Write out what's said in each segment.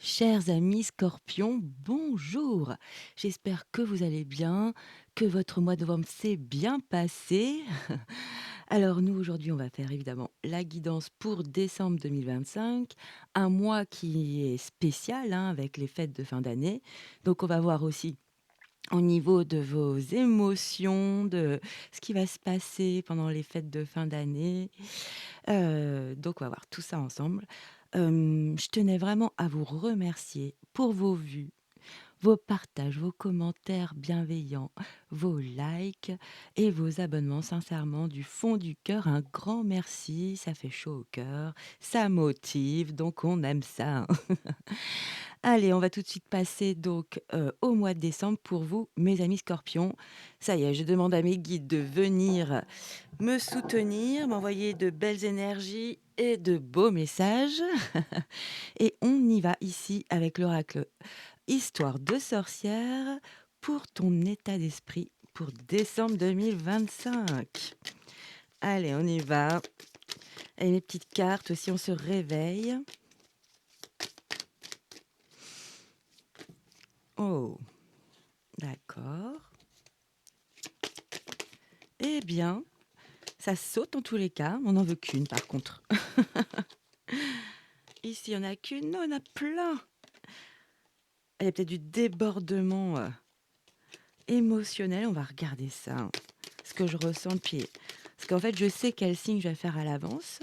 Chers amis scorpions, bonjour. J'espère que vous allez bien, que votre mois de novembre s'est bien passé. Alors nous, aujourd'hui, on va faire évidemment la guidance pour décembre 2025, un mois qui est spécial hein, avec les fêtes de fin d'année. Donc on va voir aussi au niveau de vos émotions, de ce qui va se passer pendant les fêtes de fin d'année. Donc on va voir tout ça ensemble. Je tenais vraiment à vous remercier pour vos vues, vos partages, vos commentaires bienveillants, vos likes et vos abonnements. Sincèrement, du fond du cœur, un grand merci. Ça fait chaud au cœur, ça motive, donc on aime ça, hein. Allez, on va tout de suite passer donc au mois de décembre pour vous, mes amis scorpions. Ça y est, je demande à mes guides de venir me soutenir, m'envoyer de belles énergies et de beaux messages. Et on y va ici avec l'oracle Histoire de sorcière pour ton état d'esprit pour décembre 2025. Allez, on y va. Et mes petites cartes aussi, on se réveille. Oh, d'accord. Eh bien, ça saute en tous les cas. On n'en veut qu'une par contre. Ici, il n'y en a qu'une. Non, il y en a plein. Il y a peut-être du débordement émotionnel. On va regarder ça, hein. Ce que je ressens depuis. Parce qu'en fait, je sais quel signe je vais faire à l'avance.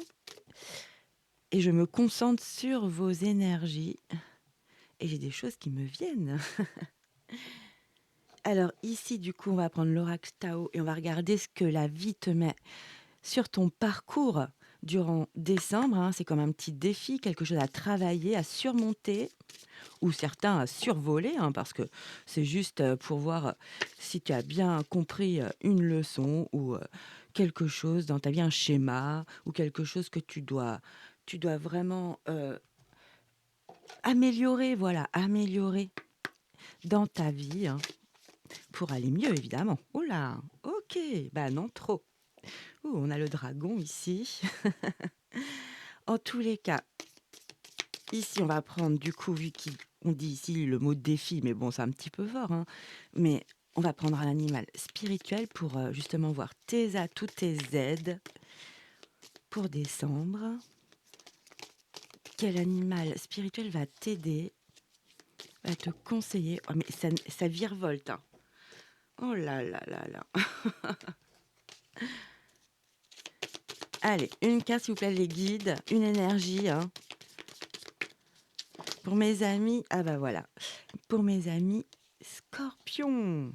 Et je me concentre sur vos énergies. Et j'ai des choses qui me viennent. Alors ici, du coup, on va prendre l'oracle Tao et on va regarder ce que la vie te met sur ton parcours durant décembre, hein. C'est comme un petit défi, quelque chose à travailler, à surmonter, ou certains à survoler, hein, parce que c'est juste pour voir si tu as bien compris une leçon ou quelque chose dans ta vie, un schéma, ou quelque chose que tu dois vraiment améliorer, voilà, améliorer dans ta vie, hein, pour aller mieux, évidemment. Oh là, ok, bah non, trop. Ouh, on a le dragon ici. En tous les cas, ici, on va prendre du coup, vu qu'on dit ici le mot défi, mais bon, c'est un petit peu fort, hein, mais on va prendre un animal spirituel pour justement voir tes atouts, tes aides pour décembre. Quel animal spirituel va t'aider, va te conseiller? Oh, mais ça virevolte, hein. Oh là là là là. Allez, une carte, s'il vous plaît, les guides, une énergie, hein. Pour mes amis, ah bah voilà, pour mes amis scorpions.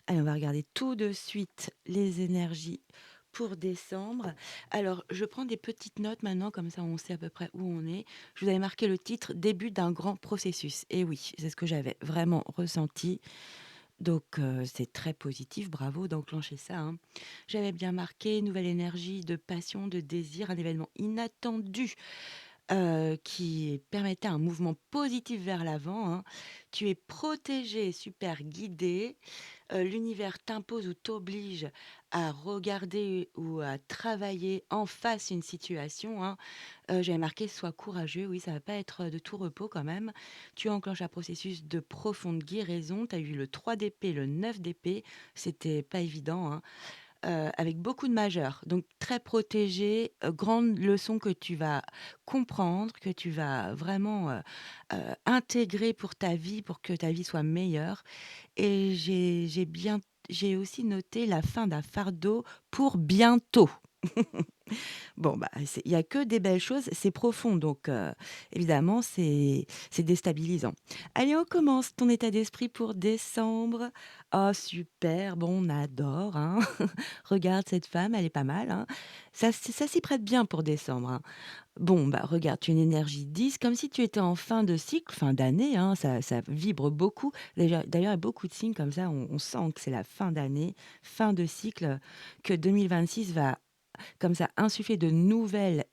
Allez, on va regarder tout de suite les énergies pour décembre. Alors, je prends des petites notes maintenant, comme ça on sait à peu près où on est. Je vous avais marqué le titre Début d'un grand processus. Et oui, c'est ce que j'avais vraiment ressenti. Donc, c'est très positif. Bravo d'enclencher ça, hein. J'avais bien marqué nouvelle énergie de passion, de désir, un événement inattendu qui permettait un mouvement positif vers l'avant, hein. Tu es protégé, super guidé. L'univers t'impose ou t'oblige à regarder ou à travailler en face une situation, hein. J'avais marqué: «Sois courageux». Oui, ça va pas être de tout repos quand même. Tu enclenches un processus de profonde guérison. Tu as eu le 3 d'épée, le 9 d'épée. C'était pas évident, hein. Avec beaucoup de majeurs, donc très protégé, grande leçon que tu vas comprendre, que tu vas vraiment, intégrer pour ta vie, pour que ta vie soit meilleure. Et j'ai aussi noté la fin d'un fardeau pour bientôt. Bon, bah, il y a que des belles choses, c'est profond, donc évidemment, c'est déstabilisant. Allez, on commence. Ton état d'esprit pour décembre. Oh, super, bon, on adore, hein. Regarde cette femme, elle est pas mal, hein. Ça s'y prête bien pour décembre, hein. Bon, bah, regarde, tu as une énergie 10, comme si tu étais en fin de cycle, fin d'année, hein, ça vibre beaucoup. D'ailleurs, il y a beaucoup de signes comme ça, on sent que c'est la fin d'année, fin de cycle, que 2026 va comme ça insuffler de nouvelles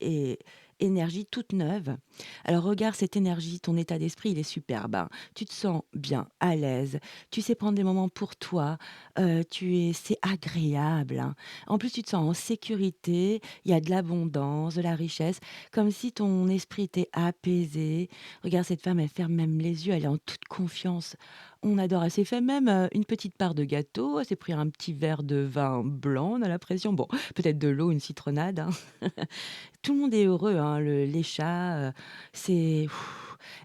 énergie toute neuve. Alors regarde cette énergie, ton état d'esprit, il est superbe, hein. Tu te sens bien, à l'aise, tu sais prendre des moments pour toi, c'est agréable, hein. En plus, tu te sens en sécurité, il y a de l'abondance, de la richesse, comme si ton esprit était apaisé. Regarde cette femme, elle ferme même les yeux, elle est en toute confiance. On adore, elle s'est fait même, une petite part de gâteau, elle s'est pris un petit verre de vin blanc, on a l'impression. Bon, peut-être de l'eau, une citronnade, hein. Tout le monde est heureux, hein, les chats, c'est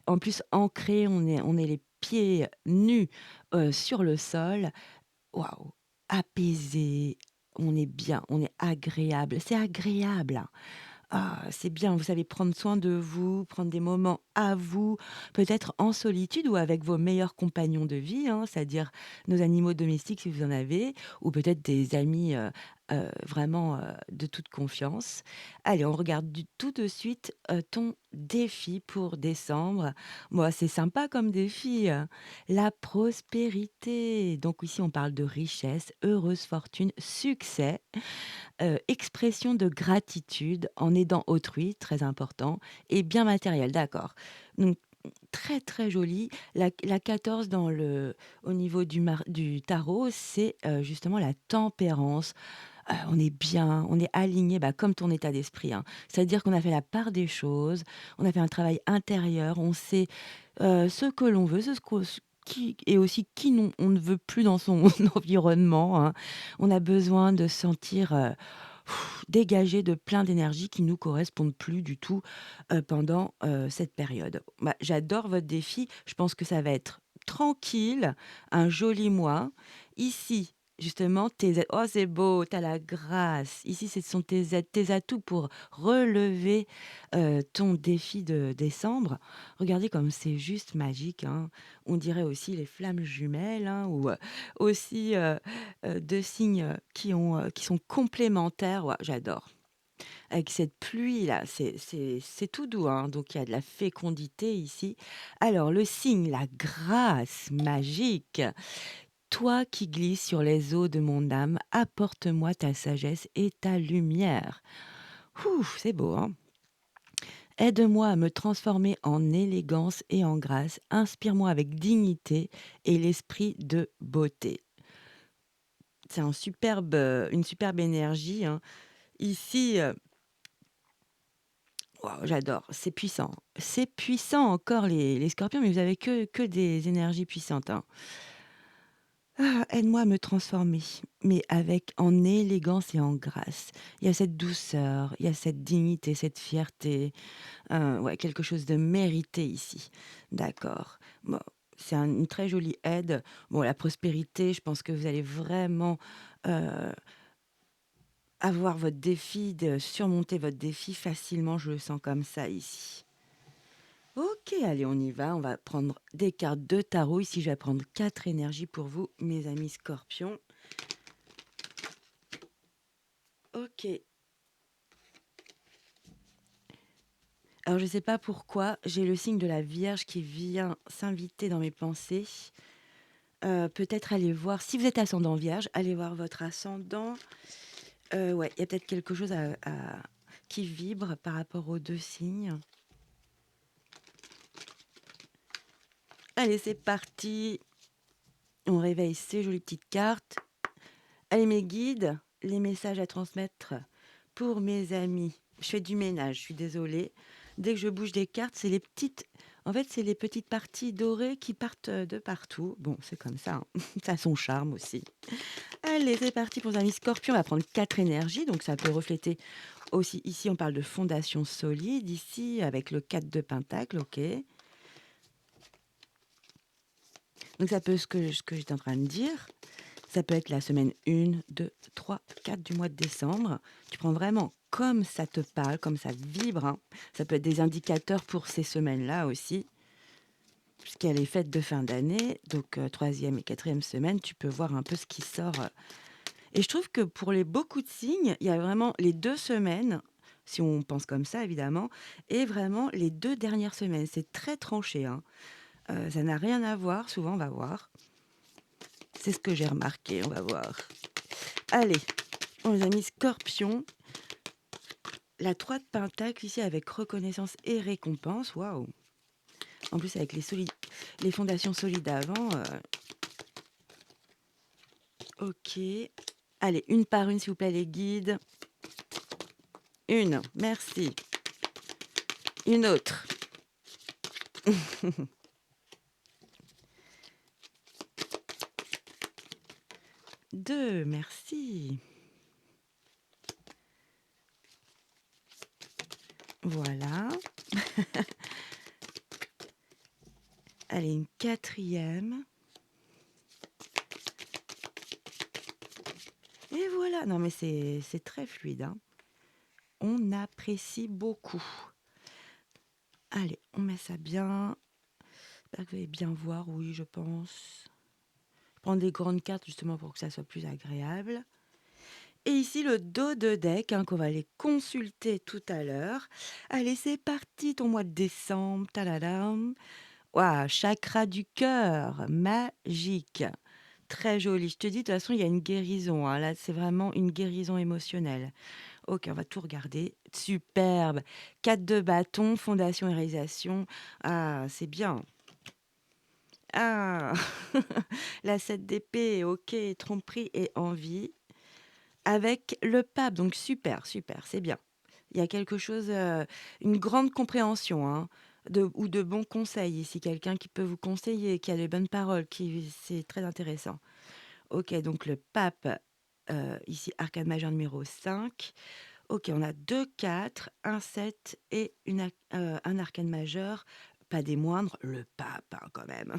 en plus ancré, on est les pieds nus, sur le sol. Waouh! Apaisé, on est bien, on est agréable, c'est agréable, hein. Ah, c'est bien, vous savez prendre soin de vous, prendre des moments à vous, peut-être en solitude ou avec vos meilleurs compagnons de vie, hein, c'est-à-dire nos animaux domestiques si vous en avez, ou peut-être des amis vraiment de toute confiance. Allez, on regarde tout de suite ton défi pour décembre. Moi, c'est sympa comme défi, la prospérité. Donc ici, on parle de richesse, heureuse fortune, succès. Expression de gratitude en aidant autrui, très important, et bien matériel, d'accord. Donc très, très joli. La 14 au niveau du tarot, c'est, justement la tempérance. On est bien, on est aligné, bah, comme ton état d'esprit, hein. C'est-à-dire qu'on a fait la part des choses, on a fait un travail intérieur, on sait, ce que l'on veut, ce qui et aussi qui on ne veut plus dans son environnement, hein. On a besoin de se sentir, dégagé de plein d'énergie qui nous correspondent plus du tout, pendant, cette période. Bah, j'adore votre défi, je pense que ça va être tranquille, un joli mois. Ici, justement, tes aides oh, c'est beau, tu as la grâce. Ici, ce sont tes aides, tes atouts pour relever, ton défi de décembre. Regardez comme c'est juste magique, hein. On dirait aussi les flammes jumelles, hein, ou, aussi, 2 signes, qui sont complémentaires. Ouais, j'adore. Avec cette pluie-là, c'est tout doux, hein, donc il y a de la fécondité ici. Alors le signe, la grâce magique. Toi qui glisses sur les eaux de mon âme, apporte-moi ta sagesse et ta lumière. Ouf, c'est beau, hein? Aide-moi à me transformer en élégance et en grâce. Inspire-moi avec dignité et l'esprit de beauté. C'est une superbe énergie, hein. Ici, waouh, j'adore, c'est puissant. C'est puissant encore les scorpions, mais vous avez que des énergies puissantes, hein. Ah, aide-moi à me transformer, mais avec en élégance et en grâce. Il y a cette douceur, il y a cette dignité, cette fierté, ouais, quelque chose de mérité ici. D'accord. Bon, c'est une très jolie aide. Bon, la prospérité, je pense que vous allez vraiment, heu, avoir votre défi, de surmonter votre défi facilement, je le sens comme ça ici. OK, allez, on y va. On va prendre des cartes de tarot. Ici, je vais prendre 4 énergies pour vous, mes amis scorpions. OK. Alors, je ne sais pas pourquoi, j'ai le signe de la Vierge qui vient s'inviter dans mes pensées. Peut-être aller voir, si vous êtes ascendant Vierge, allez voir votre ascendant. Ouais, il y a peut-être quelque chose qui vibre par rapport aux 2 signes. Allez, c'est parti. On réveille ces jolies petites cartes. Allez, mes guides, les messages à transmettre pour mes amis. Je fais du ménage, je suis désolée. Dès que je bouge des cartes, c'est les petites parties dorées qui partent de partout. Bon, c'est comme ça, hein. Ça a son charme aussi. Allez, c'est parti pour les amis scorpions. On va prendre 4 énergies, donc ça peut refléter aussi. Ici, on parle de fondation solide. Ici, avec le 4 de pentacle, ok. Donc ça peut ce que j'étais en train de dire. Ça peut être la semaine 1, 2, 3, 4 du mois de décembre. Tu prends vraiment comme ça te parle, comme ça vibre, hein. Ça peut être des indicateurs pour ces semaines-là aussi, puisqu'il y a les fêtes de fin d'année. Donc, 3e et 4e semaine, tu peux voir un peu ce qui sort. Et je trouve que pour beaucoup de signes, il y a vraiment les 2 semaines, si on pense comme ça évidemment, et vraiment les 2 dernières semaines. C'est très tranché, hein. Ça n'a rien à voir, souvent, on va voir. C'est ce que j'ai remarqué, on va voir. Allez, on les a mis scorpions. La 3 de pentacle ici avec reconnaissance et récompense. Waouh! En plus avec les fondations solides avant. OK. Allez, une par une, s'il vous plaît, les guides. Une, merci. Une autre. Deux, merci. Voilà. Allez, une quatrième. Et voilà. Non, mais c'est très fluide, hein. On apprécie beaucoup. Allez, on met ça bien. J'espère que vous allez bien voir, oui, je pense. Je prends des grandes cartes justement pour que ça soit plus agréable. Et ici, le dos de deck hein, qu'on va aller consulter tout à l'heure. Allez, c'est parti, ton mois de décembre. Tadadam. Waouh, chakra du cœur, magique. Très joli. Je te dis, de toute façon, il y a une guérison. Hein. Là, c'est vraiment une guérison émotionnelle. Ok, on va tout regarder. Superbe. 4 de bâton, fondation et réalisation. Ah, c'est bien. Ah, la 7 d'épée, ok, tromperie et envie. Avec le pape, donc super, super, c'est bien. Il y a quelque chose, une grande compréhension hein, ou de bons conseils ici, quelqu'un qui peut vous conseiller, qui a les bonnes paroles, c'est très intéressant. Ok, donc le pape, ici, arcane majeur numéro 5. Ok, on a 2 4 un 7 et un arcane majeur, pas des moindres, le pape hein, quand même.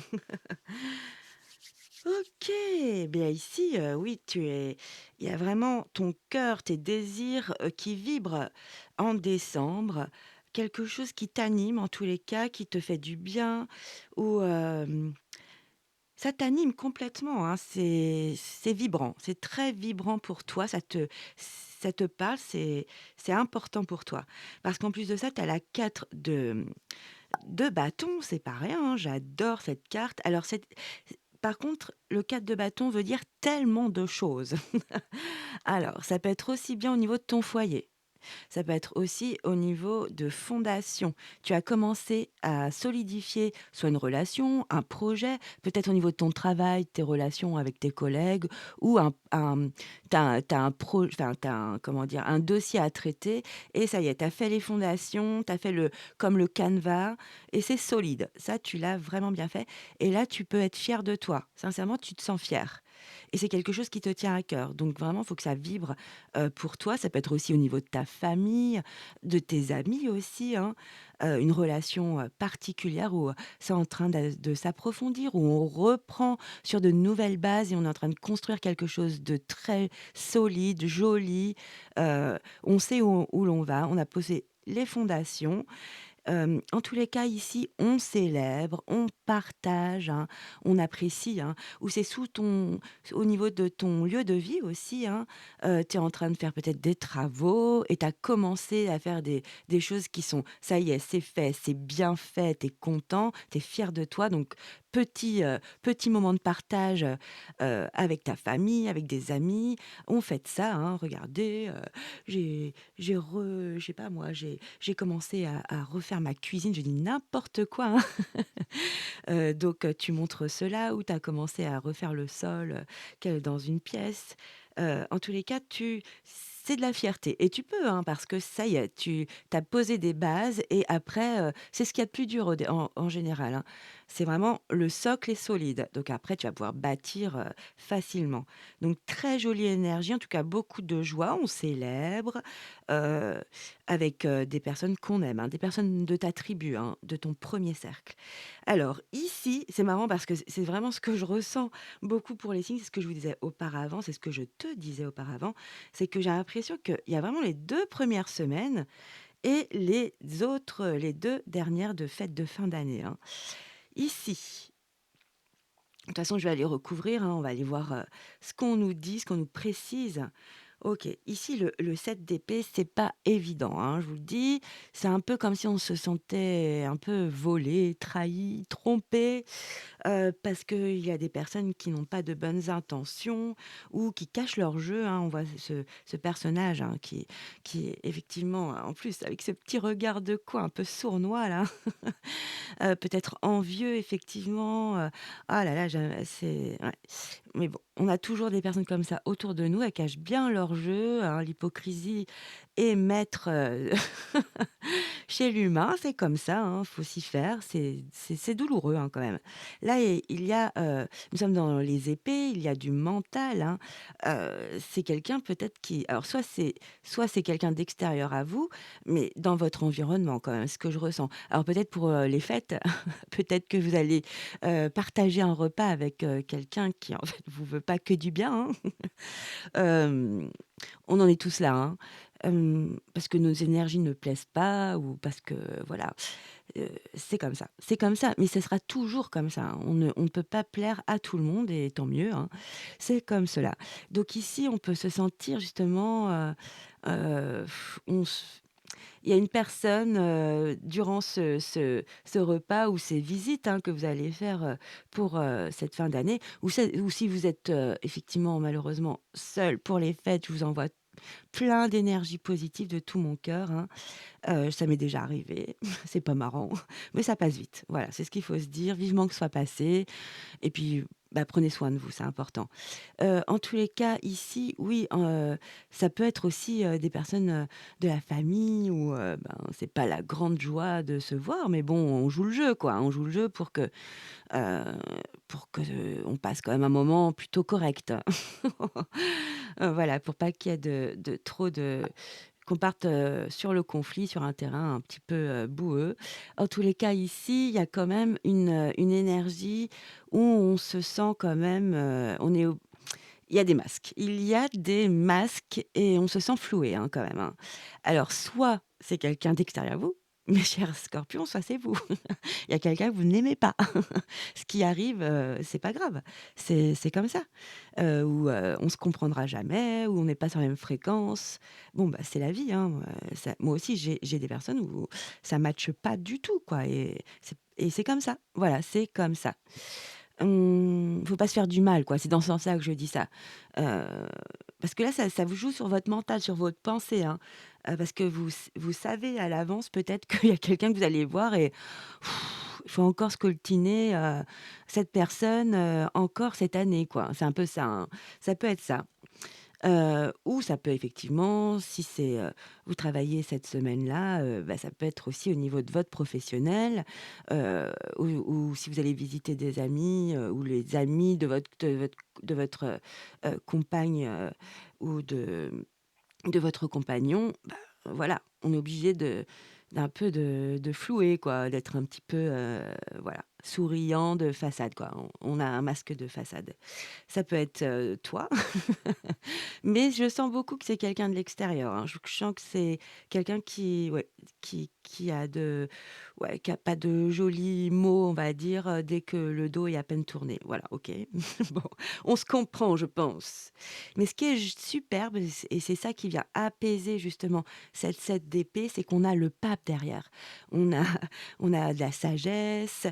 OK, bien ici, oui, il y a vraiment ton cœur, tes désirs, qui vibrent en décembre. Quelque chose qui t'anime en tous les cas, qui te fait du bien ou, ça t'anime complètement, hein. C'est vibrant, c'est très vibrant pour toi, ça te parle, c'est important pour toi. Parce qu'en plus de ça, tu as la 4 de bâton, c'est pas rien, hein, j'adore cette carte. Alors par contre, le 4 de bâton veut dire tellement de choses. Alors, ça peut être aussi bien au niveau de ton foyer. Ça peut être aussi au niveau de fondation. Tu as commencé à solidifier soit une relation, un projet, peut-être au niveau de ton travail, tes relations avec tes collègues, ou t'as un enfin, comment dire, un dossier à traiter, et ça y est, tu as fait les fondations, tu as fait comme le canevas, et c'est solide. Ça, tu l'as vraiment bien fait. Et là, tu peux être fier de toi. Sincèrement, tu te sens fier. Et c'est quelque chose qui te tient à cœur. Donc vraiment, il faut que ça vibre pour toi. Ça peut être aussi au niveau de ta famille, de tes amis aussi, hein. Une relation, particulière où, c'est en train de s'approfondir, où on reprend sur de nouvelles bases et on est en train de construire quelque chose de très solide, joli. On sait où l'on va, on a posé les fondations. En tous les cas, ici, on célèbre, on partage, hein, on apprécie, hein, ou c'est au niveau de ton lieu de vie aussi, hein, tu es en train de faire peut-être des travaux et tu as commencé à faire des choses qui sont, ça y est, c'est fait, c'est bien fait, tu es content, tu es fier de toi. Donc, petit moment de partage avec ta famille, avec des amis. On fête ça, hein, regardez, je sais pas moi, j'ai commencé à refaire ma cuisine, je dis n'importe quoi, hein. Donc tu montres cela ou tu as commencé à refaire le sol, dans une pièce. En tous les cas, c'est de la fierté et tu peux, hein, parce que ça y est, tu as posé des bases et après, c'est ce qu'il y a de plus dur en général, hein. C'est vraiment le socle est solide, donc après tu vas pouvoir bâtir, facilement. Donc très jolie énergie, en tout cas beaucoup de joie, on célèbre, heu, avec, des personnes qu'on aime, hein, des personnes de ta tribu, hein, de ton premier cercle. Alors ici, c'est marrant parce que c'est vraiment ce que je ressens beaucoup pour les signes, c'est ce que je vous disais auparavant, c'est ce que je te disais auparavant, c'est que j'ai l'impression qu'il y a vraiment les 2 premières semaines et les 2 dernières de fêtes de fin d'année, hein. Ici, de toute façon, je vais aller recouvrir, hein, on va aller voir, ce qu'on nous dit, ce qu'on nous précise OK. Ici, le 7 d'épée, c'est pas évident, hein, je vous le dis. C'est un peu comme si on se sentait un peu volé, trahi, trompé. Parce qu'il y a des personnes qui n'ont pas de bonnes intentions ou qui cachent leur jeu, hein. On voit ce personnage, hein, qui est effectivement, en plus avec ce petit regard de coin un peu sournois là, peut-être envieux effectivement, ah là là, c'est ouais. Mais bon, on a toujours des personnes comme ça autour de nous, elles cachent bien leur jeu, hein. L'hypocrisie est maître, chez l'humain, c'est comme ça, hein, faut s'y faire, c'est douloureux, hein, quand même. Là, il y a, nous sommes dans les épées, il y a du mental, hein. C'est quelqu'un peut-être qui alors soit c'est quelqu'un d'extérieur à vous, mais dans votre environnement quand même, ce que je ressens. Alors peut-être pour, les fêtes, peut-être que vous allez, partager un repas avec, quelqu'un qui en fait vous veut pas que du bien, hein. Hem On en est tous là, hein. Parce que nos énergies ne plaisent pas ou parce que voilà, c'est comme ça. C'est comme ça, mais ce sera toujours comme ça, hein. On ne peut pas plaire à tout le monde et tant mieux, hein. C'est comme cela. Donc ici, on peut se sentir justement, heu, on s il y a une personne, durant ce repas ou ces visites, hein, que vous allez faire, pour, cette fin d'année ou si vous êtes, effectivement malheureusement seul pour les fêtes, je vous envoie plein d'énergie positive de tout mon cœur, hein. Ça m'est déjà arrivé, c'est pas marrant, mais ça passe vite. Voilà, c'est ce qu'il faut se dire, vivement que ce soit passé et puis, bah, prenez soin de vous, c'est important. En tous les cas, ici, oui, ça peut être aussi, des personnes, de la famille où, ben, c'est pas la grande joie de se voir, mais bon, on joue le jeu, quoi. On joue le jeu heu, pour que, on passe quand même un moment plutôt correct. Voilà, pour pas qu'il y ait de trop de qu'on parte, sur le conflit, sur un terrain un petit peu, boueux. En tous les cas, ici, il y a quand même une énergie où on se sent quand même, on est au il y a des masques. Il y a des masques et on se sent floué, hein, quand même, hein. Alors soit c'est quelqu'un d'extérieur à vous, mes chers scorpions, soit c'est vous. Il y a quelqu'un que vous n'aimez pas. Ce qui arrive, c'est pas grave. C'est comme ça. Ou, on se comprendra jamais, ou on n'est pas sur la même fréquence. Bon, bah, c'est la vie, hein, ça moi aussi j'ai des personnes où ça matche pas du tout, quoi et c'est comme ça. Voilà, c'est comme ça. Faut pas se faire du mal, quoi. C'est dans ce sens-là que je dis ça. Heu, Parce que là, ça vous joue sur votre mental, sur votre pensée, hein. Parce que vous savez à l'avance peut-être qu'il y a quelqu'un que vous allez voir et il faut encore scoltiner, cette personne, encore cette année, quoi. C'est un peu ça, hein. Ça peut être ça. Ou ça peut effectivement, si c'est, vous travaillez cette semaine-là, bah, ça peut être aussi au niveau de votre professionnel, ou si vous allez visiter des amis, ou les amis de votre, compagne, ou de votre compagnon, bah, voilà, on est obligé d'un peu de flouer quoi, d'être un petit peu, voilà, souriant de façade quoi. On a un masque de façade. Ça peut être, toi, mais je sens beaucoup que c'est quelqu'un de l'extérieur, hein. Je sens que c'est quelqu'un qui ouais, qui a de ouais, qui a pas de jolis mots, on va dire, dès que le dos est à peine tourné. Voilà, OK. Bon, on se comprend, je pense. Mais ce qui est superbe et c'est ça qui vient apaiser justement cette 7 d'épée, c'est qu'on a le pape derrière. On a on a de la sagesse,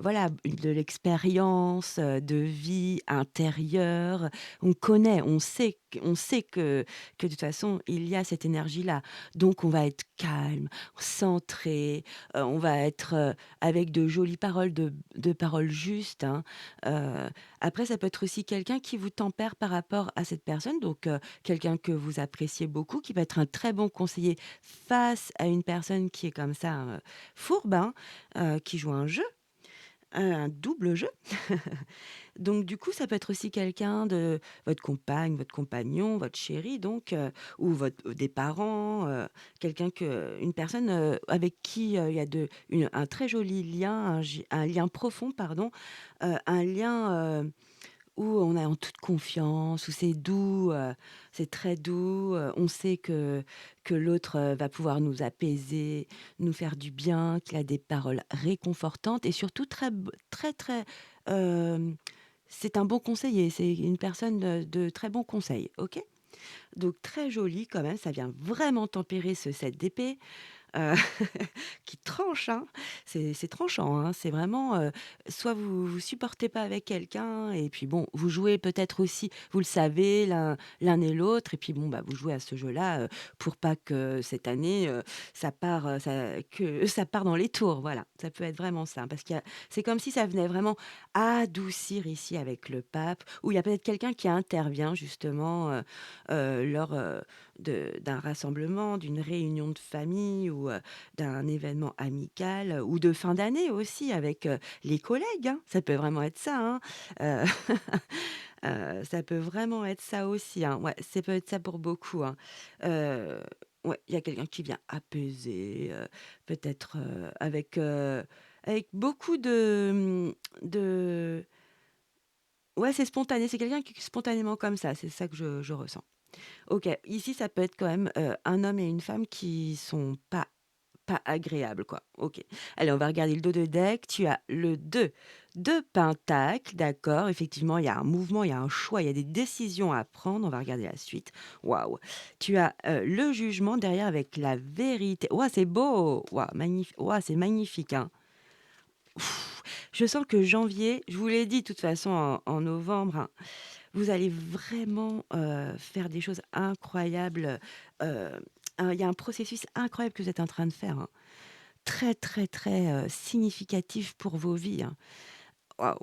voilà, de l'expérience, de vie intérieure. On connaît, on sait que de toute façon, il y a cette énergie-là. Donc on va être calme, centré, on va être, avec de jolies paroles, de paroles justes, hein. Heu, Après ça peut être aussi quelqu'un qui vous tempère par rapport à cette personne, donc quelqu'un que vous appréciez beaucoup, qui va être un très bon conseiller face à une personne qui est comme ça, fourbe, hein, qui joue un double jeu. Donc du coup, ça peut être aussi quelqu'un de votre compagne, votre compagnon, votre chéri donc, ou des parents, quelqu'un une personne, avec qui, il y a un très joli lien, un lien profond pardon, un lien, où on est en toute confiance, où c'est doux, c'est très doux, on sait que l'autre, va pouvoir nous apaiser, nous faire du bien, qu'il a des paroles réconfortantes et surtout très, très, hem, c'est un bon conseiller, c'est une personne de très bons conseils, OK? Donc très joli quand même, ça vient vraiment tempérer ce 7 d'épée. heu, qui tranche, hein. C'est tranchant, hein. C'est vraiment, soit vous supportez pas avec quelqu'un et puis bon, vous jouez peut-être aussi, vous le savez l'un et l'autre et puis bon, bah, vous jouez à ce jeu-là, pour pas que cette année, ça part dans les tours, voilà. Ça peut être vraiment ça, parce qu'il y a c'est comme si ça venait vraiment adoucir ici avec le pape, ou il y a peut-être quelqu'un qui intervient justement, lors, d'un rassemblement, d'une réunion de famille ou d'un événement amical ou de fin d'année aussi avec les collègues, hein. Ça peut vraiment être ça, hein. Euh, ça peut vraiment être ça aussi, hein. Ouais, ça peut être ça pour beaucoup, hein. Euh, ouais, il y a quelqu'un qui vient apaiser, peut-être avec beaucoup de... Ouais, c'est spontané, c'est quelqu'un qui spontanément comme ça, c'est ça que je ressens. OK, ici, ça peut être quand même, un homme et une femme qui sont pas agréables, quoi. OK. Allez, on va regarder le dos de deck. Tu as le 2 de pentacle, d'accord. Effectivement, il y a un mouvement, il y a un choix, il y a des décisions à prendre. On va regarder la suite. Waouh! Tu as, le jugement derrière avec la vérité. Waouh, c'est beau! Waouh, waouh, c'est magnifique, hein. Ouf, je sens que janvier, je vous l'ai dit de toute façon en novembre, hein, vous allez vraiment, faire des choses incroyables, heu, il y a un processus incroyable que vous êtes en train de faire, hein. Très, très, très, significatif pour vos vies, hein. Waouh!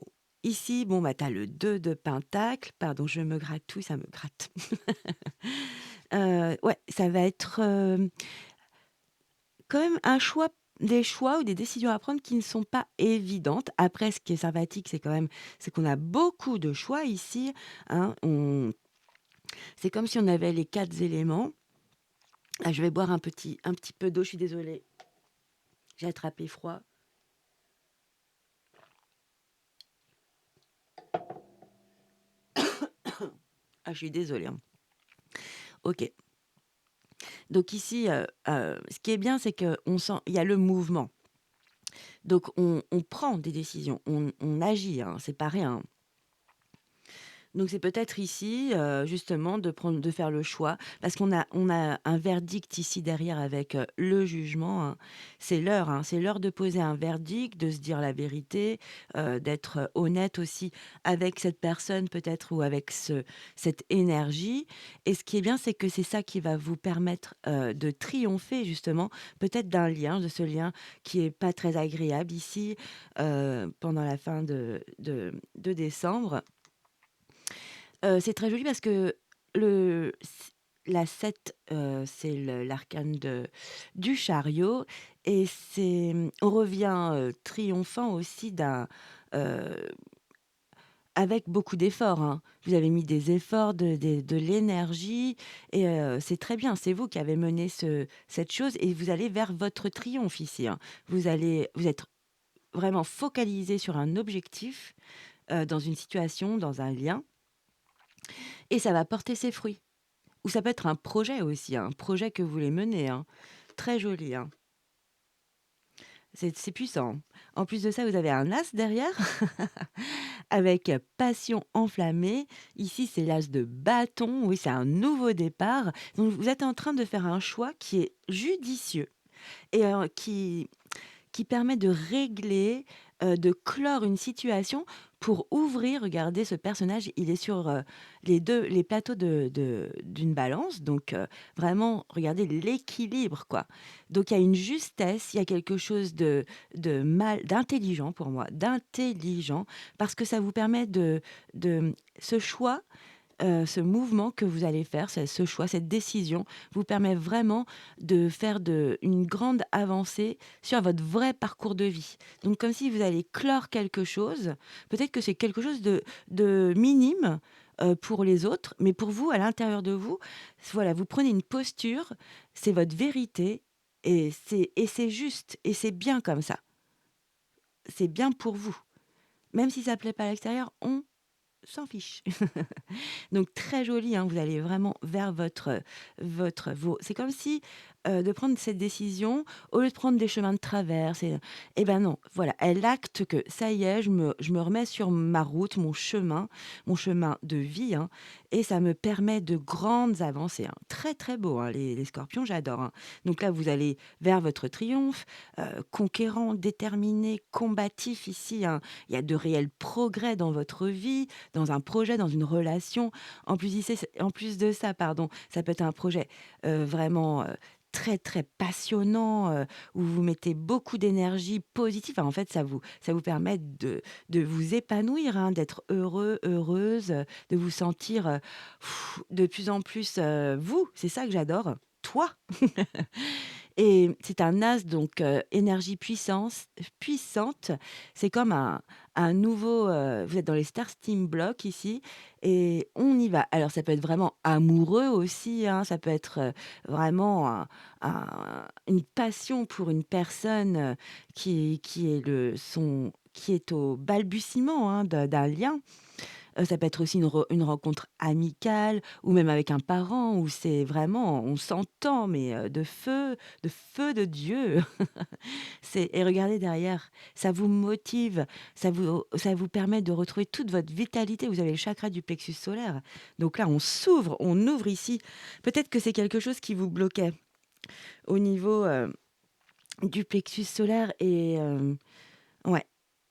Ici, bon, bah, tu as le 2 de pentacle. Pardon, je me gratouille, ça me gratte. Ouais, ça va être, quand même un choix, des choix ou des décisions à prendre qui ne sont pas évidentes. Après, ce qui est sympathique, c'est qu'on a beaucoup de choix ici, hein. On C'est comme si on avait les 4 éléments. Ah, je vais boire un petit peu d'eau, je suis désolée, j'ai attrapé froid. Ah, je suis désolée, hein. OK. Donc ici, ce qui est bien, c'est qu'on sent il y a le mouvement. Donc on prend des décisions, on agit, hein, c'est pas rien. Donc c'est peut-être ici, justement de faire le choix parce qu'on a un verdict ici derrière avec, le jugement, hein. C'est l'heure de poser un verdict, de se dire la vérité, d'être, honnête aussi avec cette personne peut-être ou avec cette énergie, et ce qui est bien, c'est que c'est ça qui va vous permettre, de triompher justement, peut-être de ce lien qui est pas très agréable ici, pendant la fin de décembre. C'est très joli parce que le c la 7, c'est l'arcane du chariot, et on revient, triomphant aussi heu, avec beaucoup d'efforts, hein. Vous avez mis des efforts, de l'énergie, et c'est très bien. C'est vous qui avez mené cette chose et vous allez vers votre triomphe ici, hein. Vous êtes vraiment focalisé sur un objectif, dans une situation, dans un lien, et ça va porter ses fruits. Ou ça peut être un projet aussi, hein, un projet que vous voulez mener, hein. Très joli, hein. C'est puissant. En plus de ça, vous avez un as derrière avec passion enflammée. Ici, c'est l'as de bâton. Oui, c'est un nouveau départ. Donc, vous êtes en train de faire un choix qui est judicieux et qui permet de régler, de clore une situation pour ouvrir. Regardez ce personnage, il est sur, les plateaux d'une balance, donc vraiment regardez l'équilibre, quoi. Donc il y a une justesse, il y a quelque chose d'intelligent pour moi, d'intelligent, parce que ça vous permet ce choix, ce mouvement que vous allez faire, ce choix, cette décision vous permet vraiment de faire une grande avancée sur votre vrai parcours de vie. Donc comme si vous allez clore quelque chose, peut-être que c'est quelque chose de minime, pour les autres, mais pour vous, à l'intérieur de vous, voilà, vous prenez une posture, c'est votre vérité, et c'est juste et c'est bien comme ça. C'est bien pour vous. Même si ça ne plaît pas à l'extérieur, on s'en fiche. Donc très joli, hein, vous allez vraiment vers c'est comme si, de prendre cette décision au lieu de prendre des chemins de traverse et ben non, voilà, elle acte que ça y est, je me remets sur ma route, mon chemin de vie, hein, et ça me permet de grandes avancées, hein. Très, très beau, hein, les scorpions, j'adore, hein. Donc là, vous allez vers votre triomphe, conquérant, déterminé, combatif ici, hein. Il y a de réels progrès dans votre vie, dans un projet, dans une relation. En plus de ça, pardon, ça peut être un projet, vraiment, très, très passionnant, où vous mettez beaucoup d'énergie positive. Enfin, en fait, ça vous permet de vous épanouir, hein, d'être heureux, heureuse, de vous sentir, de plus en plus, vous. C'est ça que j'adore, toi. Et c'est un as donc énergie puissante. C'est comme un nouveau, vous êtes dans les Star Steam Block ici et on y va. Alors ça peut être vraiment amoureux aussi, hein, ça peut être, vraiment une passion pour une personne, qui est qui est au balbutiement, hein, d'un lien. Ça peut être aussi une rencontre amicale ou même avec un parent où c'est vraiment on s'entend mais de feu de Dieu. C'est et regardez derrière, ça vous motive, ça vous permet de retrouver toute votre vitalité. Vous avez le chakra du plexus solaire. Donc là, on ouvre ici. Peut-être que c'est quelque chose qui vous bloquait au niveau, du plexus solaire et ouais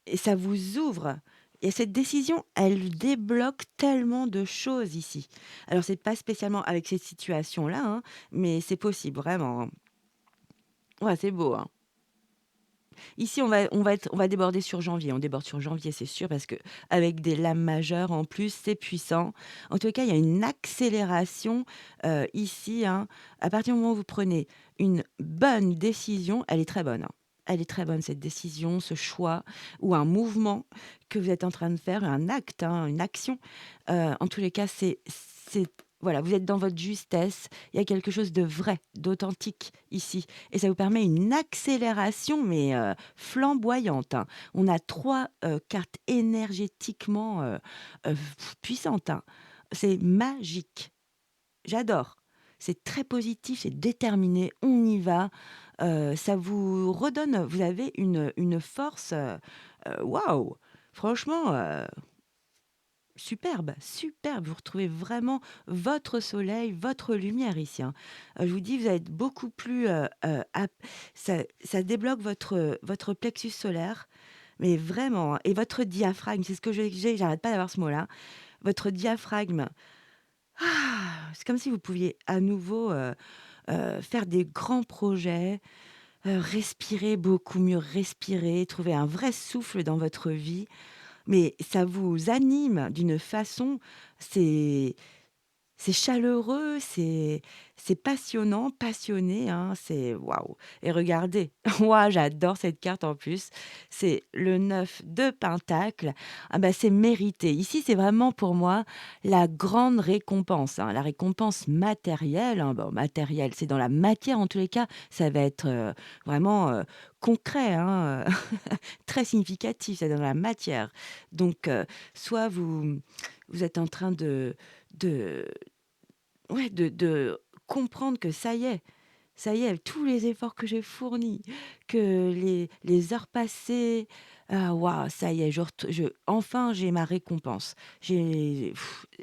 et ça vous ouvre et cette décision, elle débloque tellement de choses ici. Alors c'est pas spécialement avec cette situation-là, hein, mais c'est possible vraiment, hein. Ouais, c'est beau, hein. Ici, on va déborder sur janvier. On déborde sur janvier, c'est sûr, parce que avec des lames majeures en plus, c'est puissant. En tout cas, il y a une accélération ici, hein. À partir du moment où vous prenez une bonne décision, elle est très bonne, hein. Elle est très bonne, cette décision, ce choix ou un mouvement que vous êtes en train de faire, un acte, hein, une action. En tous les cas, voilà, vous êtes dans votre justesse. Il y a quelque chose de vrai, d'authentique ici. Et ça vous permet une accélération, mais flamboyante, hein. On a 3 cartes énergétiquement, puissantes, hein. C'est magique. J'adore. C'est très positif, c'est déterminé, on y va. Ça vous redonne vous avez une force, waouh! Franchement, superbe, superbe. Vous retrouvez vraiment votre soleil, votre lumière ici, hein. Je vous dis, vous allez être beaucoup plus, ap ça débloque votre plexus solaire, mais vraiment, hein et votre diaphragme, c'est ce que j'arrête pas d'avoir ce mot-là. Votre diaphragme, c'est comme si vous pouviez à nouveau, faire des grands projets, respirer beaucoup mieux, respirer, trouver un vrai souffle dans votre vie. Mais ça vous anime d'une façon, c'est c'est chaleureux, c'est passionnant, passionné, hein, c'est waouh et regardez, moi j'adore cette carte en plus, c'est le 9 de pentacles. Ah bah, c'est mérité. Ici, c'est vraiment pour moi la grande récompense, hein, la récompense matérielle, hein. Bon, matérielle, c'est dans la matière en tous les cas, ça va être, vraiment, concret, hein, très significatif, c'est dans la matière. Donc soit vous êtes en train de ouais, de comprendre que ça y est, tous les efforts que j'ai fournis, que les heures passées, ah waouh, ça y est, enfin j'ai ma récompense.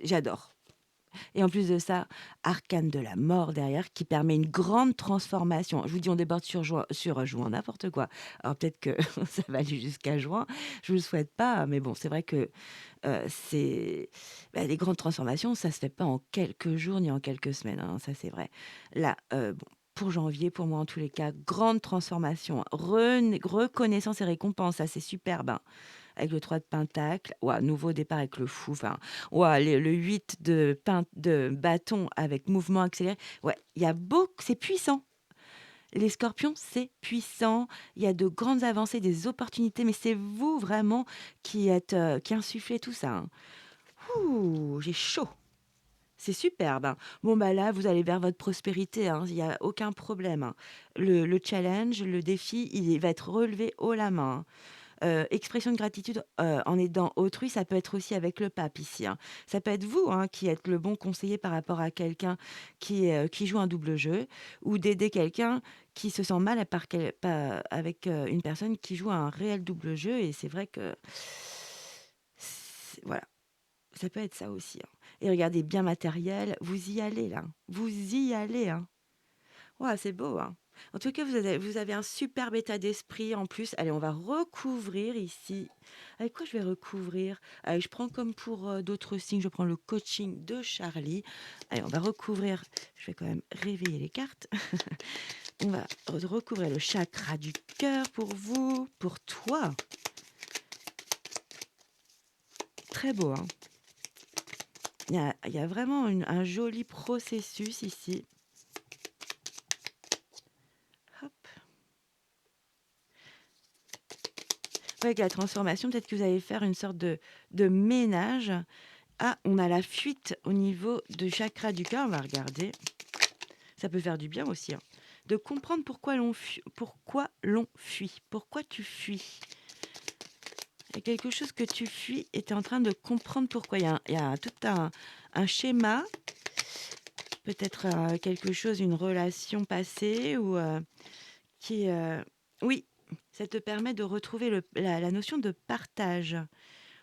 J'adore. Et en plus de ça, arcane de la mort derrière qui permet une grande transformation. Je vous dis, on déborde sur juin, n'importe quoi. Alors peut-être que ça va aller jusqu'à juin, je vous le souhaite pas, mais bon, c'est vrai que c'est les grandes transformations, ça se fait pas en quelques jours ni en quelques semaines, hein, ça c'est vrai. Là, bon, pour janvier, pour moi en tous les cas, grande transformation, reconnaissance et récompense, ça c'est superbe, hein. Avec le 3 de pentacle, ouah, nouveau départ avec le fou, enfin, ouah, le 8 de bâton avec mouvement accéléré. Ouais, il y a beaucoup, c'est puissant. Les scorpions, c'est puissant. Il y a de grandes avancées, des opportunités, mais c'est vous vraiment qui insufflez tout ça, hein. Ouh, j'ai chaud. C'est superbe, hein. Bon, bah là, vous allez vers votre prospérité, hein, il y a aucun problème, hein. Le challenge, le défi, il va être relevé haut la main, hein. expression de gratitude, en aidant autrui, ça peut être aussi avec le pape ici, hein. Ça peut être vous, hein, qui êtes le bon conseiller par rapport à quelqu'un qui joue un double jeu ou d'aider quelqu'un qui se sent mal à part quel pas avec, une personne qui joue un réel double jeu et c'est vrai que voilà, ça peut être ça aussi, hein et regardez, bien matériel, vous y allez là, vous y allez, hein. Waouh, c'est beau, hein. En tout cas, vous avez un superbe état d'esprit en plus. Allez, on va recouvrir ici. Avec quoi je vais recouvrir? Allez, je prends comme pour, d'autres signes, je prends le coaching de Charlie. Allez, on va recouvrir je vais quand même réveiller les cartes. On va recouvrir le chakra du cœur pour vous, pour toi. Très beau, hein. Il y a vraiment un joli processus ici. Hop. Ouais, avec la transformation, peut-être que vous allez faire une sorte de ménage. Ah, on a la fuite au niveau du chakra du cœur, on va regarder. Ça peut faire du bien aussi, hein. De comprendre pourquoi l'on fuit. Pourquoi tu fuis? Il y a quelque chose que tu fuis et tu es en train de comprendre pourquoi. Il y a tout un schéma, peut-être quelque chose, une relation passée ou qui... Oui, ça te permet de retrouver la notion de partage.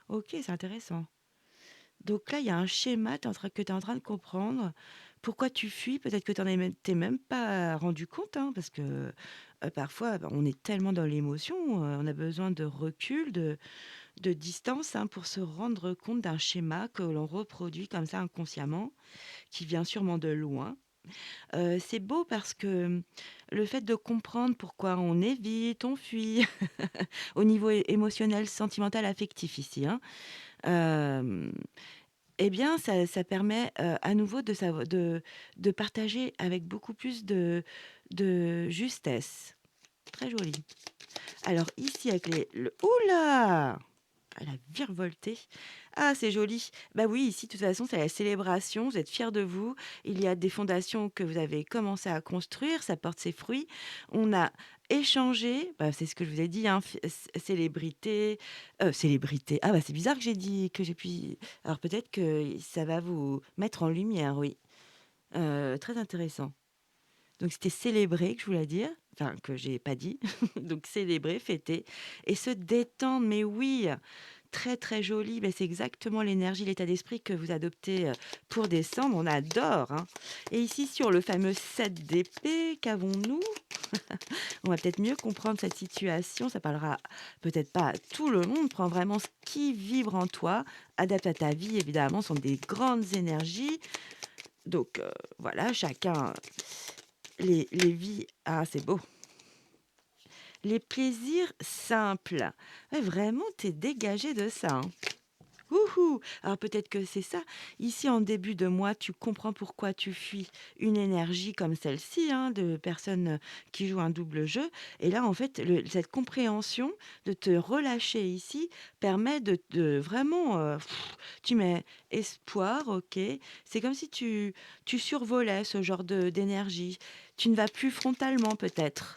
Ok, c'est intéressant. Donc là, il y a un schéma que tu es en train de comprendre. Pourquoi tu fuis? Peut-être que tu t'es même pas rendu compte, hein, parce que parfois, bah, on est tellement dans l'émotion, on a besoin de recul, de distance, hein, pour se rendre compte d'un schéma que l'on reproduit comme ça inconsciemment, qui vient sûrement de loin. C'est beau parce que le fait de comprendre pourquoi on évite, on fuit, au niveau émotionnel, sentimental, affectif ici, hein, euh, eh bien, ça permet, à nouveau de partager avec beaucoup plus de justesse. Très joli. Alors ici avec ouh là! Elle a virevolté. Ah, c'est joli. Bah oui, ici, de toute façon, c'est la célébration. Vous êtes fiers de vous. Il y a des fondations que vous avez commencé à construire. Ça porte ses fruits. On a échangé. Bah, c'est ce que je vous ai dit, hein, célébrité. Célébrité. Ah, bah c'est bizarre que j'ai dit que j'ai pu. Alors peut-être que ça va vous mettre en lumière, oui. Très intéressant. Donc c'était célébrer que je voulais dire, enfin que j'ai pas dit. Donc célébrer, fêter et se détendre. Mais oui, très très joli. Ben, c'est exactement l'énergie, l'état d'esprit que vous adoptez pour décembre. On adore, hein. Et ici sur le fameux 7 d'épée, qu'avons-nous? On va peut-être mieux comprendre cette situation. Ça parlera peut-être pas à tout le monde. Prends vraiment ce qui vibre en toi, adapte à ta vie. Évidemment, ce sont des grandes énergies. Donc voilà, chacun les vies. Ah, c'est beau. Les plaisirs simples. Ouais, vraiment, t'es dégagé de ça, hein. Wouhou! Alors peut-être que c'est ça. Ici, en début de mois, tu comprends pourquoi tu fuis une énergie comme celle-ci, hein, de personnes qui jouent un double jeu. Et là, en fait, cette compréhension de te relâcher ici permet de vraiment... tu mets espoir, ok. C'est comme si tu survolais ce genre d'énergie. Tu ne vas plus frontalement, peut-être.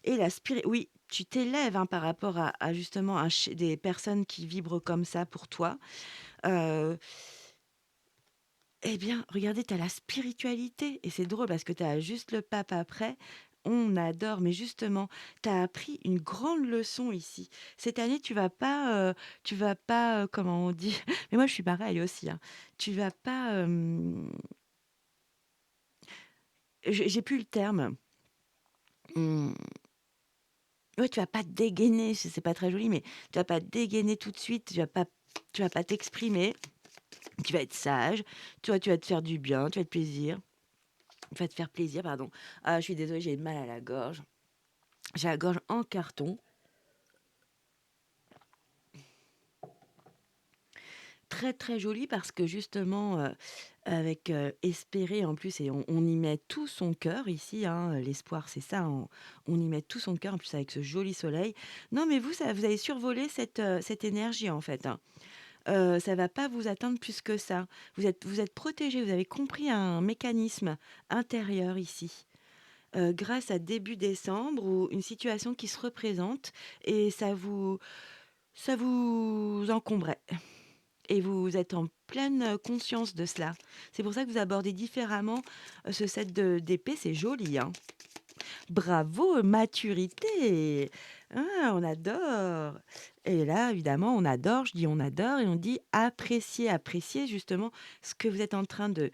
Et oui, tu t'élèves, hein, par rapport à justement des personnes qui vibrent comme ça pour toi. Heu, eh bien, regardez, tu as la spiritualité et c'est drôle parce que tu as juste le pape après. On adore, mais justement, tu as appris une grande leçon ici. Cette année, tu vas pas, comment on dit? Mais moi, je suis pareil aussi, hein. Tu vas pas, j'ai plus le terme. Mmh. Ouais, tu vas pas dégainer, c'est pas très joli, mais tu vas pas dégainer tout de suite, tu vas pas t'exprimer, tu vas être sage, tu vas te faire du bien, tu vas te faire plaisir, pardon. Ah, je suis désolée, j'ai mal à la gorge. J'ai la gorge en carton. Très, très joli parce que justement, avec, espérer en plus et on y met tout son cœur ici, hein, l'espoir, c'est ça, on y met tout son cœur en plus avec ce joli soleil. Non, mais vous avez survolé cette énergie en fait, hein. Ça va pas vous atteindre plus que ça. Vous êtes protégés, vous avez compris un mécanisme intérieur ici. grâce à début décembre ou une situation qui se représente et ça vous encombrait et vous êtes en pleine conscience de cela. C'est pour ça que vous abordez différemment, ce set de d'épée, c'est joli, hein. Bravo, maturité! Ah, on adore et là, évidemment, on adore, je dis: «On adore» et on dit: «Apprécier», apprécier justement ce que vous êtes en train de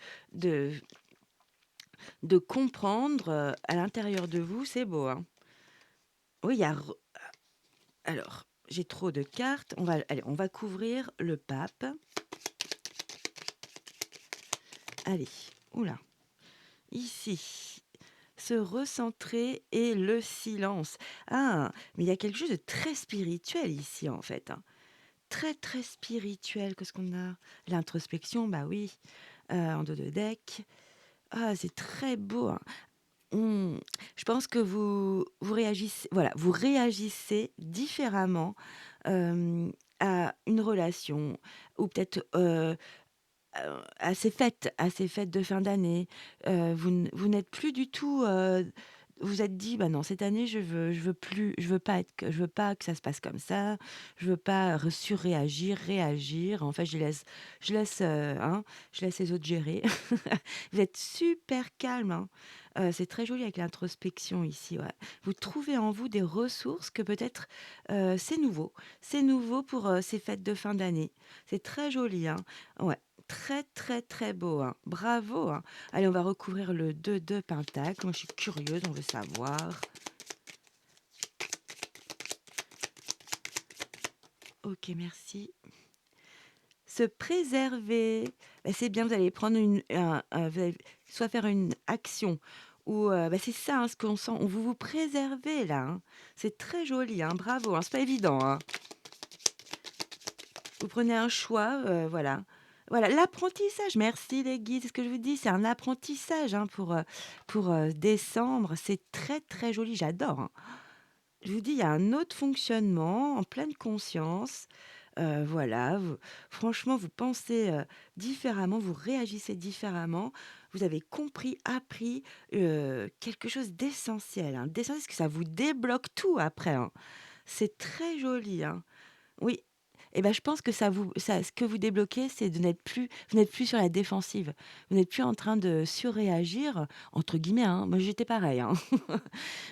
de comprendre, à l'intérieur de vous, c'est beau, hein. Oui, il y a re alors, j'ai trop de cartes, on va couvrir le pape. Allez, ouh là, ici, se recentrer et le silence. Ah, mais il y a quelque chose de très spirituel ici, en fait, hein. Très, très spirituel. Qu'est-ce qu'on a? L'introspection, bah oui, en dos de deck. Ah, c'est très beau, hein. Mmh, je pense que vous réagissez voilà, vous réagissez différemment, à une relation ou peut-être, à ces fêtes de fin d'année. Vous n'êtes plus du tout, vous êtes dit: «Bah non, cette année, je veux pas que ça se passe comme ça. Je veux pas surréagir, réagir. En fait, hein, je laisse les autres gérer». Vous êtes super calme, hein. C'est très joli avec l'introspection ici, ouais. Vous trouvez en vous des ressources que peut-être, c'est nouveau. C'est nouveau pour, ces fêtes de fin d'année. C'est très joli, hein. Ouais, très, très, très beau, hein. Bravo, hein. Allez, on va recouvrir le 2 de pentacle. Moi, je suis curieuse, on veut savoir. OK, merci. Se préserver, bah, c'est bien, vous allez prendre vous allez soit faire une action ou bah, c'est ça, hein, ce qu'on sent, vous vous préservez là, hein. C'est très joli, hein, bravo, hein, c'est pas évident, hein. Vous prenez un choix, voilà. Voilà, l'apprentissage, merci les guides, c'est ce que je vous dis, c'est un apprentissage, hein, pour, décembre. C'est très, très joli, j'adore, hein. Je vous dis, il y a un autre fonctionnement en pleine conscience. Voilà, franchement, vous pensez, différemment, vous réagissez différemment. Vous avez compris, appris, quelque chose d'essentiel, hein, d'essentiel parce que ça vous débloque tout après, hein. C'est très joli, hein. Oui et ben, je pense que ce que vous débloquez, c'est de vous n'êtes plus sur la défensive. Vous n'êtes plus en train de «surréagir» entre guillemets, hein. Moi, j'étais pareil, hein.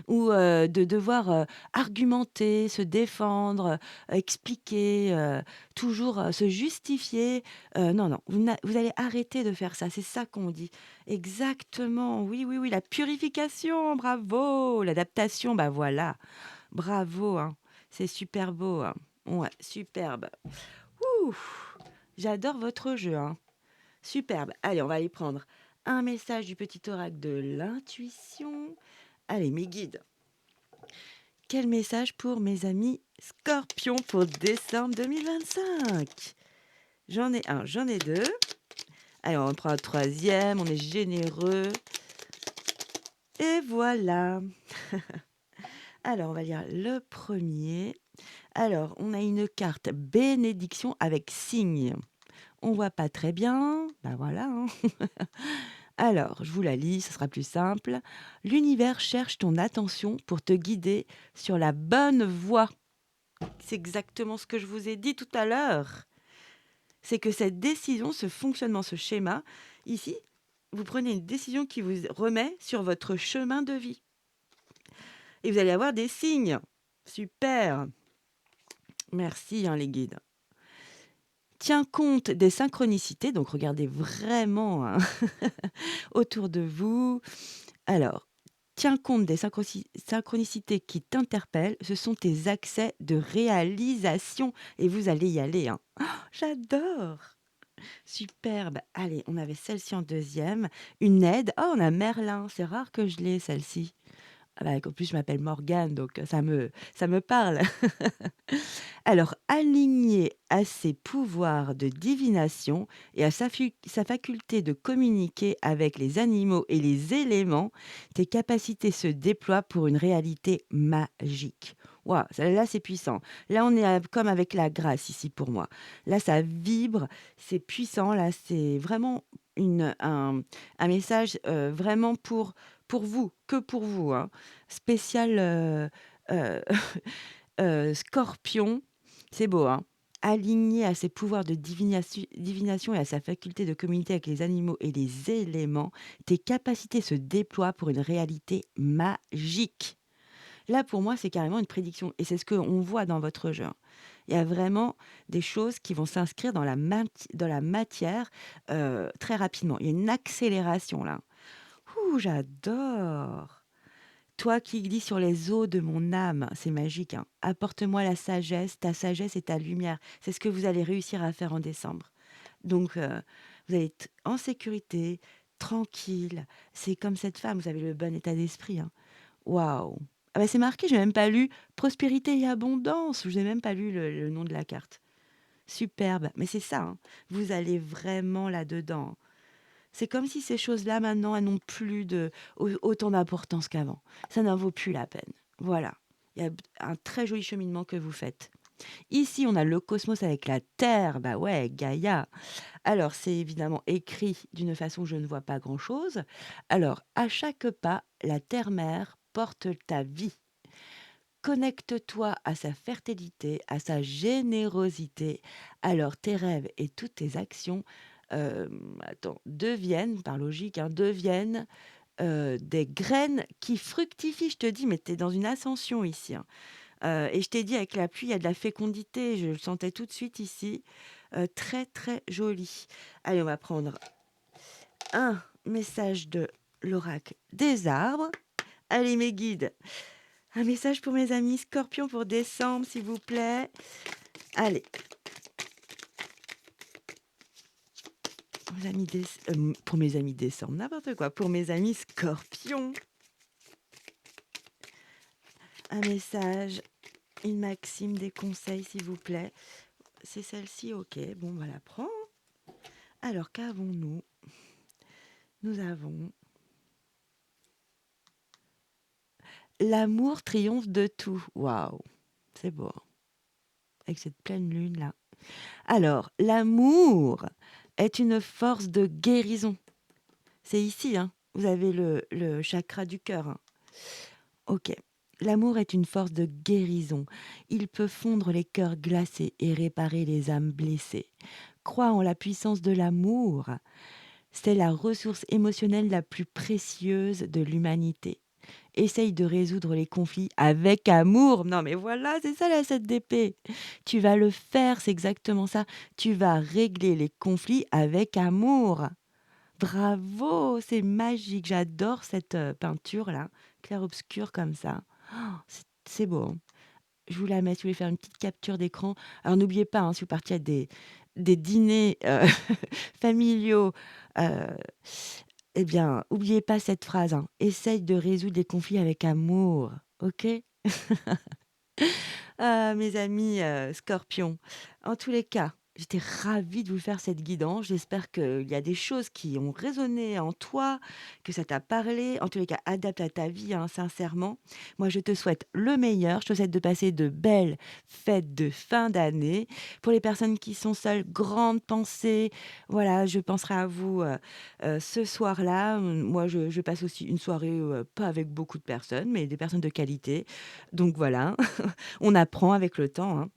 Ou, de devoir, argumenter, se défendre, expliquer, toujours, se justifier. Non, non, vous allez arrêter de faire ça, c'est ça qu'on dit. Exactement, oui, oui, oui, la purification, bravo! L'adaptation, bah, voilà. Bravo, hein. C'est super beau, hein. Ouais, superbe. Ouh! J'adore votre jeu, hein. Superbe. Allez, on va aller prendre un message du petit oracle de l'intuition. Allez, mes guides. Quel message pour mes amis scorpions pour décembre 2025? J'en ai un, j'en ai deux. Allez, on prend un troisième, on est généreux. Et voilà. Alors, on va lire le premier. Alors, on a une carte bénédiction avec signe. On voit pas très bien. Ben voilà, hein. Alors, je vous la lis, ce sera plus simple. L'univers cherche ton attention pour te guider sur la bonne voie. C'est exactement ce que je vous ai dit tout à l'heure. C'est que cette décision, ce fonctionnement, ce schéma, ici, vous prenez une décision qui vous remet sur votre chemin de vie. Et vous allez avoir des signes. Super. Merci, hein, les guides. Tiens compte des synchronicités, donc regardez vraiment, hein, autour de vous. Alors, tiens compte des synchronicités qui t'interpellent. Ce sont tes accès de réalisation et vous allez y aller, hein. Oh, j'adore! Superbe. Allez, on avait celle-ci en deuxième. Une aide. Oh, on a Merlin. C'est rare que je l'ai, celle-ci. Ah bah, en plus, je m'appelle Morgane, donc ça me parle. Alors, aligné à ses pouvoirs de divination et à sa faculté de communiquer avec les animaux et les éléments, tes capacités se déploient pour une réalité magique. Waouh, là, c'est puissant. Là, on est comme avec la grâce ici pour moi. Là, ça vibre, c'est puissant. Là, c'est vraiment un message vraiment pour vous, que pour vous, hein. Spécial, heu Scorpion, c'est beau, hein. Aligné à ses pouvoirs de divination et à sa faculté de communiquer avec les animaux et les éléments, tes capacités se déploient pour une réalité magique. Là, pour moi, c'est carrément une prédiction et c'est ce qu'on voit dans votre jeu, hein. Il y a vraiment des choses qui vont s'inscrire dans la matière, très rapidement. Il y a une accélération là. Ouh, j'adore! Toi qui glisses sur les eaux de mon âme, c'est magique, hein. Apporte-moi la sagesse, ta sagesse et ta lumière. C'est ce que vous allez réussir à faire en décembre. Donc, vous allez être en sécurité, tranquille. C'est comme cette femme, vous avez le bon état d'esprit, hein. Waouh! Ah bah, c'est marqué, j'ai même pas lu prospérité et abondance. Je n'ai même pas lu le nom de la carte. Superbe, mais c'est ça, hein. Vous allez vraiment là-dedans. C'est comme si ces choses-là, maintenant, elles n'ont plus autant d'importance qu'avant. Ça n'en vaut plus la peine. Voilà. Il y a un très joli cheminement que vous faites. Ici, on a le cosmos avec la Terre. Bah ouais, Gaïa. Alors, c'est évidemment écrit d'une façon où je ne vois pas grand-chose. Alors, à chaque pas, la Terre-Mère porte ta vie. Connecte-toi à sa fertilité, à sa générosité. Alors, tes rêves et toutes tes actions deviennent, par logique, hein, deviennent des graines qui fructifient. Je te dis, mais tu es dans une ascension ici, hein. Et je t'ai dit, avec la pluie, il y a de la fécondité. Je le sentais tout de suite ici. Très, très joli. Allez, on va prendre un message de l'oracle des arbres. Allez, mes guides. Un message pour mes amis scorpions pour décembre, s'il vous plaît. Allez. Pour mes amis décembre, n'importe quoi. Pour mes amis scorpions. Un message, une maxime, des conseils, s'il vous plaît. C'est celle-ci, ok. Bon, on va la prendre. Alors, qu'avons-nous? Nous avons l'amour triomphe de tout. Waouh, c'est beau, hein, avec cette pleine lune là. Alors, l'amour est une force de guérison. C'est ici, hein. Vous avez le chakra du cœur, hein. Ok. L'amour est une force de guérison. Il peut fondre les cœurs glacés et réparer les âmes blessées. Crois en la puissance de l'amour. C'est la ressource émotionnelle la plus précieuse de l'humanité. Essaye de résoudre les conflits avec amour. Non mais voilà, c'est ça la 7 d'épée. Tu vas le faire, c'est exactement ça. Tu vas régler les conflits avec amour. Bravo, c'est magique. J'adore cette peinture-là, clair-obscur comme ça. Oh, c'est beau, hein. Je vous la mets, si vous voulez faire une petite capture d'écran. Alors n'oubliez pas, hein, si vous partiez à des dîners familiaux, euh, eh bien, oubliez pas cette phrase, hein. Essaye de résoudre les conflits avec amour, ok? Ah, mes amis scorpions, en tous les cas, j'étais ravie de vous faire cette guidance. J'espère qu'il y a des choses qui ont résonné en toi, que ça t'a parlé. En tous les cas, adapte à ta vie, hein, sincèrement. Moi, je te souhaite le meilleur. Je te souhaite de passer de belles fêtes de fin d'année. Pour les personnes qui sont seules, grande pensée. Voilà, je penserai à vous ce soir-là. Moi, je passe aussi une soirée, pas avec beaucoup de personnes, mais des personnes de qualité. Donc voilà. On apprend avec le temps,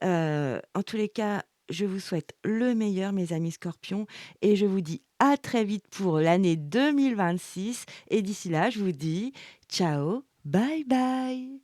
hein. En tous les cas, je vous souhaite le meilleur, mes amis scorpions, et je vous dis à très vite pour l'année 2026. Et d'ici là, je vous dis ciao, bye bye.